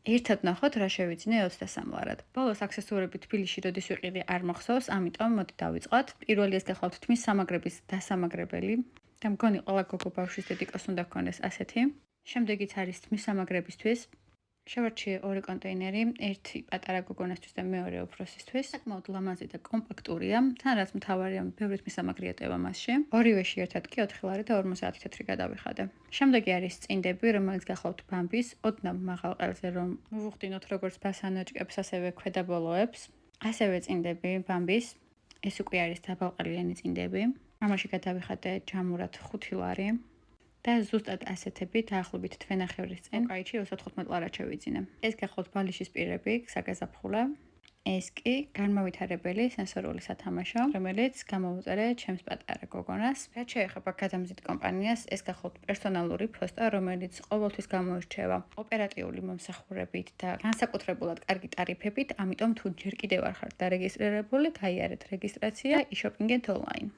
ერთად ნახოთ, რა შევიძინე 23 ლარად. ბოლოს აქსესუარები თბილისში როდის ვიყიდე არ მახსოვს, ამიტომ მოდი დავიწყოთ. პირველი ეს გახლავთ თმის სამაგრების დასამაგრებელი და მგონი ყველა გოგო ბავშვის დედიკოს უნდა გქონდეს ასეთი. შემდეგიც არის თმის სამაგრებისთვის. შევარჩიე 2 კონტეინერი, ერთი პატარა გოგონასთვის და მეორე უფროსისთვის. საკმაოდ ლამაზი და კომპაქტურია, თან რაც მთავარია, ბევრი თმის სამაგრი ეტევა მასში. ორივეში ერთად კი 4 ლარი და 50 თეთრი გადავიხადე. შემდეგი არის წინდები, რომელიც გახლავთ ბამბის, ოდნავ მაღალ ყელზე, რომ მოვუხდინოთ როგორც ბასანაჭკებს, ასევე ქვედაბოლოებს. ასევე წინდები ბამბის, ეს უკვე არის დაბალყელიანი წინდები. ამაში გადავიხადე ჯამურად 5 ლარი. და ზუსტად ასეთები დაახლოებით თვენახევრის წინ კაიჩი 215 ლარად შევიძინე. ეს გახლავთ ბალიშის პირები, საგაზაფხულო. ეს კი განმავითარებელი სენსორული სათამაშო, რომელიც გამოვუწერე ჩემს პატარა გოგონას. რაც შეეხება გადამზიდ კომპანიას, ეს გახლავთ პერსონალური ფოსტა, რომელიც ყოველთვის გამოირჩევა ოპერატიული მომსახურებით და განსაკუთრებულად კარგი ტარიფებით, ამიტომ თუ ჯერ კიდევ არ ხართ დარეგისტრირებული, გაიარეთ რეგისტრაცია, იშოპინგეთ ონლაინ.